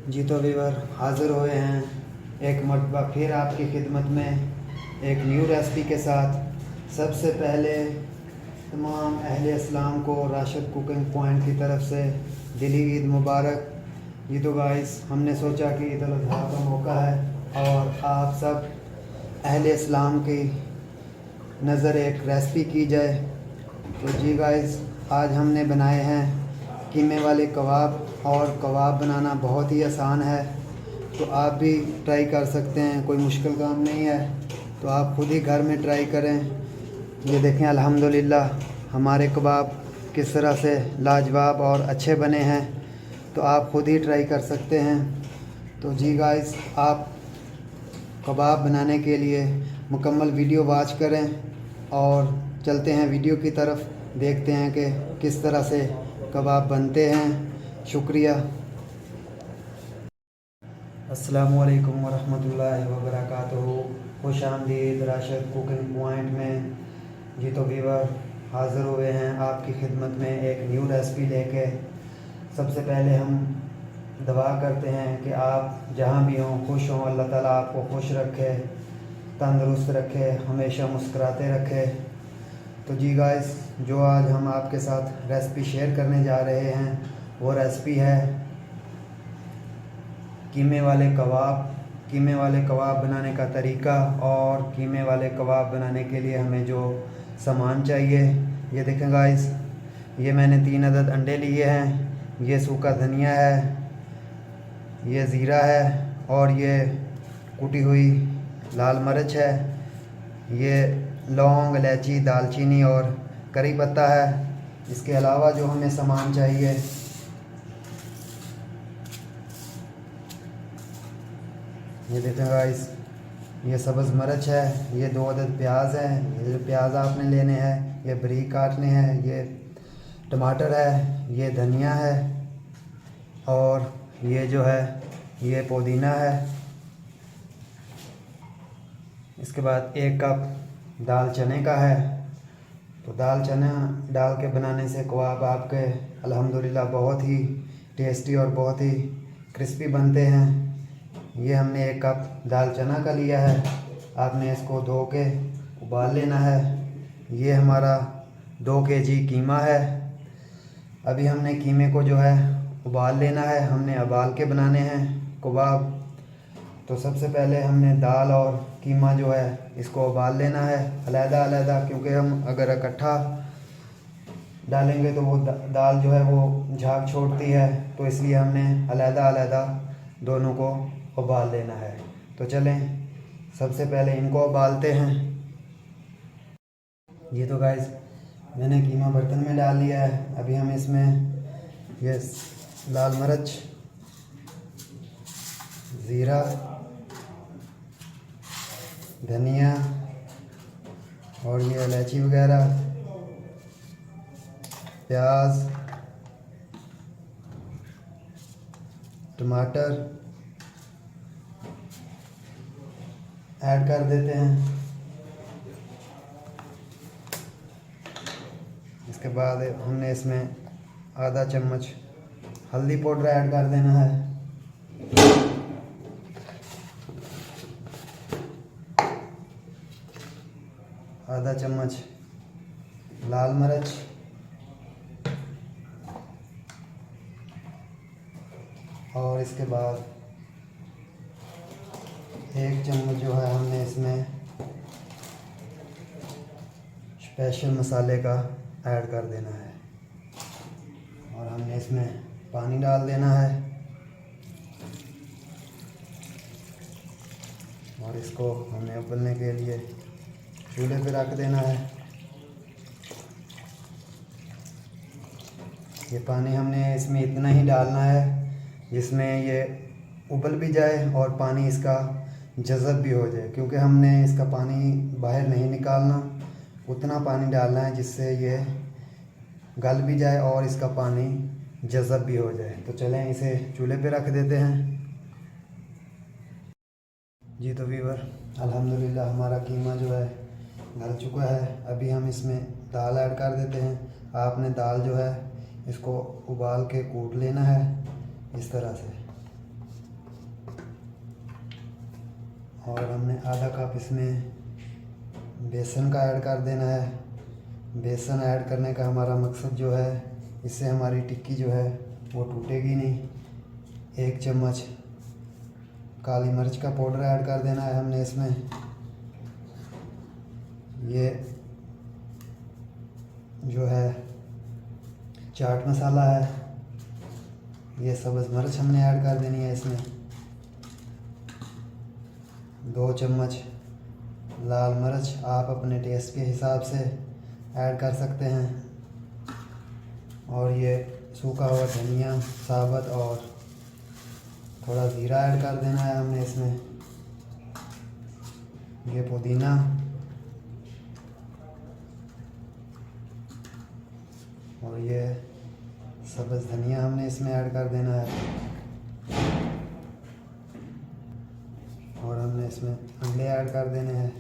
जी तो व्यूअर हाज़िर हुए हैं एक मरतबा फिर आपकी खिदमत में एक न्यू रेसिपी के साथ। सबसे पहले तमाम अहले इस्लाम को राशिद कुकिंग पॉइंट की तरफ से दिली ईद मुबारक। ये तो गाइस हमने सोचा कि ईद उल अज़हा का मौका है और आप सब अहले इस्लाम की नज़र एक रेसिपी की जाए। तो जी गाइस आज हमने बनाए हैं कीमे वाले कबाब, और कबाब बनाना बहुत ही आसान है, तो आप भी ट्राई कर सकते हैं, कोई मुश्किल काम नहीं है। तो आप खुद ही घर में ट्राई करें। ये देखें अल्हम्दुलिल्लाह हमारे कबाब किस तरह से लाजवाब और अच्छे बने हैं, तो आप खुद ही ट्राई कर सकते हैं। तो जी गाइस आप कबाब बनाने के लिए मुकम्मल वीडियो वॉच करें और चलते हैं वीडियो की तरफ, देखते हैं कि किस तरह से कबाब बनते हैं। शुक्रिया। अस्सलामुअलैकुम वरहमतुल्लाहि वबरकातुहू। खुश आमदीद राशिद कुकिंग पॉइंट में। जी तो व्यूअर हाज़िर हुए हैं आपकी खिदमत में एक न्यू रेसिपी लेके। सबसे पहले हम दुआ करते हैं कि आप जहाँ भी हों खुश हों, अल्लाह ताला आपको खुश रखे, तंदुरुस्त रखे, हमेशा मुस्कुराते रखे। तो जी गाइस जो आज हम आपके साथ रेसिपी शेयर करने जा रहे हैं वो रेसिपी है कीमे वाले कबाब। कीमे वाले कबाब बनाने का तरीका और कीमे वाले कबाब बनाने के लिए हमें जो सामान चाहिए, ये देखें गाइस, ये मैंने 3 अदद अंडे लिए हैं, ये सूखा धनिया है, ये ज़ीरा है, और ये कुटी हुई लाल मिर्च है, ये लौंग, इलायची, दालचीनी और करी पत्ता है। इसके अलावा जो हमें सामान चाहिए, ये देखें गाइस, ये सब्ज़ मिर्च है, ये 2 अदद प्याज है, ये जो प्याज आपने लेने हैं ये बारीक काटने हैं, ये टमाटर है, ये धनिया है, और ये जो है ये पुदीना है। इसके बाद 1 कप दाल चने का है। तो दाल चना डाल के बनाने से कबाब आपके अल्हम्दुलिल्लाह बहुत ही टेस्टी और बहुत ही क्रिस्पी बनते हैं। ये हमने 1 कप दाल चना का लिया है, आपने इसको धो के उबाल लेना है। ये हमारा 2 केजी कीमा है। अभी हमने कीमे को जो है उबाल लेना है, हमने उबाल के बनाने हैं कबाब। तो सबसे पहले हमने दाल और कीमा जो है इसको उबाल लेना है अलहदा अलहदा, क्योंकि हम अगर इकट्ठा डालेंगे तो वो दाल जो है वो झाग छोड़ती है, तो इसलिए हमने अलहदा अलहदा दोनों को उबाल लेना है। तो चलें सबसे पहले इनको उबालते हैं। ये तो गाइस मैंने कीमा बर्तन में डाल लिया है। अभी हम इसमें ये लाल मिर्च, ज़ीरा, धनिया और ये इलायची वगैरह, प्याज, टमाटर ऐड कर देते हैं। इसके बाद हमने इसमें आधा चम्मच हल्दी पाउडर ऐड कर देना है। आधा चम्मच लाल मिर्च, और इसके बाद 1 चम्मच जो है हमने इसमें स्पेशल मसाले का ऐड कर देना है, और हमने इसमें पानी डाल देना है, और इसको हमने उबलने के लिए चूल्हे पे रख देना है। ये पानी हमने इसमें इतना ही डालना है जिसमें ये उबल भी जाए और पानी इसका जज़ब भी हो जाए, क्योंकि हमने इसका पानी बाहर नहीं निकालना, उतना पानी डालना है जिससे ये गल भी जाए और इसका पानी जज़ब भी हो जाए। तो चलें इसे चूल्हे पे रख देते हैं। जी तो व्यूअर अल्हम्दुलिल्लाह हमारा कीमा जो है गल चुका है। अभी हम इसमें दाल ऐड कर देते हैं। आपने दाल जो है इसको उबाल के कूट लेना है इस तरह से। और हमने आधा कप इसमें बेसन का ऐड कर देना है। बेसन ऐड करने का हमारा मकसद जो है, इससे हमारी टिक्की जो है वो टूटेगी नहीं। 1 चम्मच काली मिर्च का पाउडर ऐड कर देना है हमने इसमें। ये जो है चाट मसाला है, ये सब्ज़ मिर्च हमने ऐड कर देनी है इसमें। 2 चम्मच लाल मिर्च आप अपने टेस्ट के हिसाब से ऐड कर सकते हैं। और ये सूखा हुआ धनिया साबुत और थोड़ा ज़ीरा ऐड कर देना है हमने इसमें। ये पुदीना और ये सब्ज़ धनिया हमने इसमें ऐड कर देना है। और हमने इसमें अंडे ऐड कर देने हैं।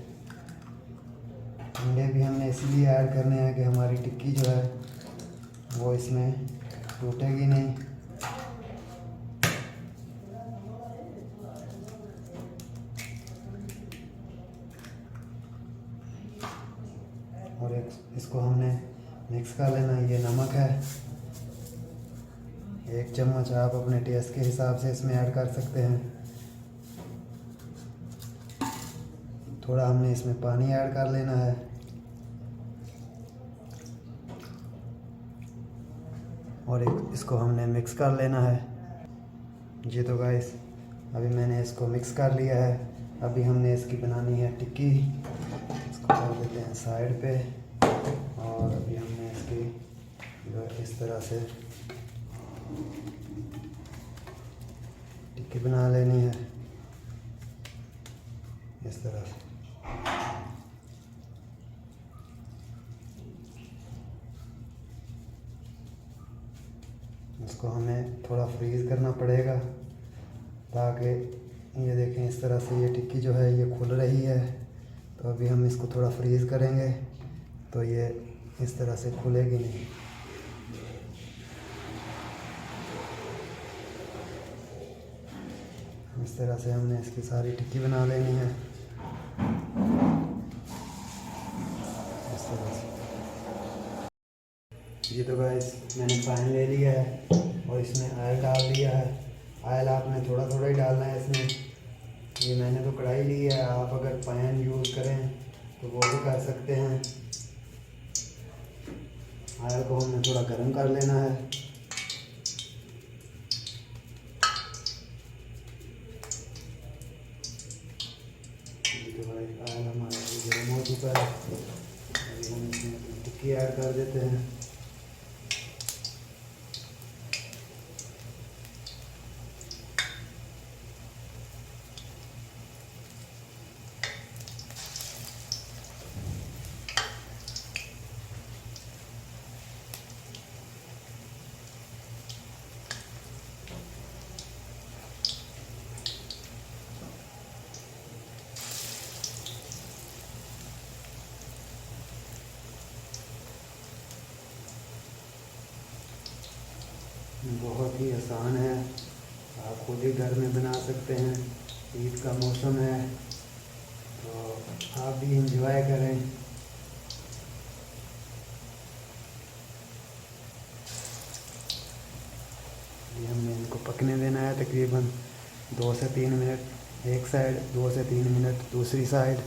अंडे भी हमने इसलिए ऐड करने हैं कि हमारी टिक्की जो है वो इसमें टूटेगी नहीं। और इसको हमने मिक्स कर लेना है। ये नमक है, 1 चम्मच आप अपने टेस्ट के हिसाब से इसमें ऐड कर सकते हैं। थोड़ा हमने इसमें पानी ऐड कर लेना है। और इसको हमने मिक्स कर लेना है। जी तो गाइस, अभी मैंने इसको मिक्स कर लिया है। अभी हमने इसकी बनानी है टिक्की। इसको कर देते हैं साइड पे। और अभी हमने इसकी जो इस तरह से टिक्की बना लेनी है, इस तरह से। इसको हमें थोड़ा फ्रीज़ करना पड़ेगा ताकि ये देखें इस तरह से ये टिक्की जो है ये खुल रही है। तो अभी हम इसको थोड़ा फ्रीज़ करेंगे तो ये इस तरह से खुलेगी नहीं। इस तरह से हमने इसकी सारी टिक्की बना लेनी है, इस तरह से। ये तो गाइस मैंने पैन ले लिया है और इसमें ऑयल डाल दिया है। ऑयल आपने थोड़ा थोड़ा ही डालना है इसमें। ये मैंने तो कढ़ाई ली है, आप अगर पैन यूज़ करें तो वो भी कर सकते हैं। ऑयल को हमने थोड़ा गर्म कर लेना है। तो भाई ऑयल हमारा गर्म हो चुका है। अभी हम इसमें टिक्की ऐड कर देते हैं। बहुत ही आसान है, आप खुद ही घर में बना सकते हैं। ईद का मौसम है तो आप भी एंजॉय करें। ये हमने इनको पकने देना है तकरीबन 2 से 3 मिनट एक साइड, 2 से 3 मिनट दूसरी साइड।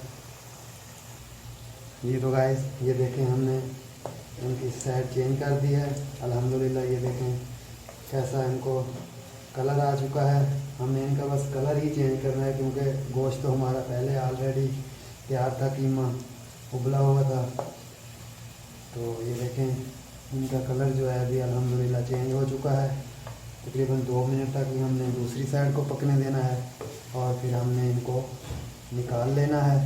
ये तो गाइस ये देखें हमने इनकी साइड चेंज कर दी है अल्हम्दुलिल्लाह। ये देखें कैसा इनको कलर आ चुका है। हमने इनका बस कलर ही चेंज करना है क्योंकि गोश्त तो हमारा पहले ऑलरेडी तैयार था, कीमा उबला हुआ था। तो ये देखें इनका कलर जो है अभी अल्हम्दुलिल्लाह चेंज हो चुका है। तकरीबन 2 मिनट तक ही हमने दूसरी साइड को पकने देना है और फिर हमने इनको निकाल लेना है।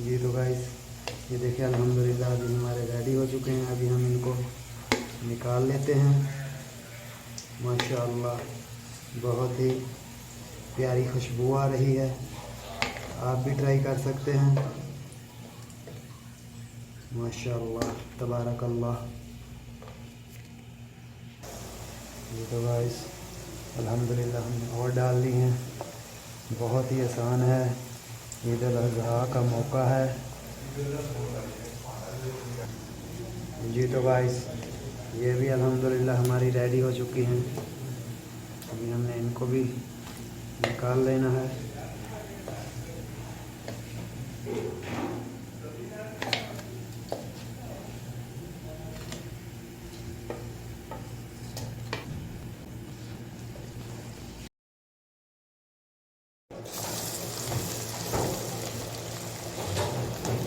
ये तो गाइस ये देखिए अल्हम्दुलिल्लाह अभी हमारे रेडी हो चुके हैं। अभी हम इनको निकाल लेते हैं। माशाअल्लाह बहुत ही प्यारी खुशबू आ रही है, आप भी ट्राई कर सकते हैं। माशाअल्लाह तबारकल्लाह। ये तो गाइस अल्हम्दुलिल्लाह हमने और डाल दी हैं। बहुत ही आसान है, ईद उल अज़हा का मौका है जी। तो गाइस ये भी अल्हम्दुलिल्लाह हमारी रेडी हो चुकी हैं। अभी हमने इनको भी निकाल लेना है।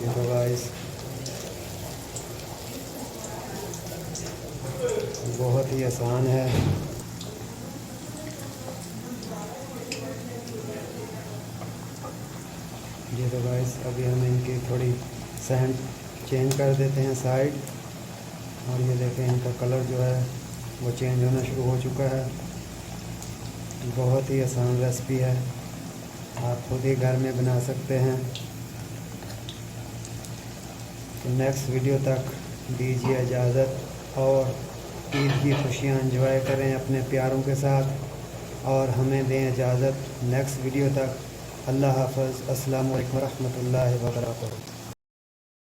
ये तो गाइस बहुत ही आसान है। ये तो गाइस अभी हम इनकी थोड़ी सैंड चेंज कर देते हैं साइड, और ये देखें इनका कलर जो है वो चेंज होना शुरू हो चुका है। बहुत ही आसान रेसिपी है, आप खुद ही घर में बना सकते हैं। तो नेक्स्ट वीडियो तक दीजिए इजाज़त, और ईद की खुशियाँ एंजॉय करें अपने प्यारों के साथ, और हमें दें इजाज़त नेक्स्ट वीडियो तक। अल्लाह हाफ़िज़। अस्सलामु अलैकुम व रहमतुल्लाहि व बरकातुहू।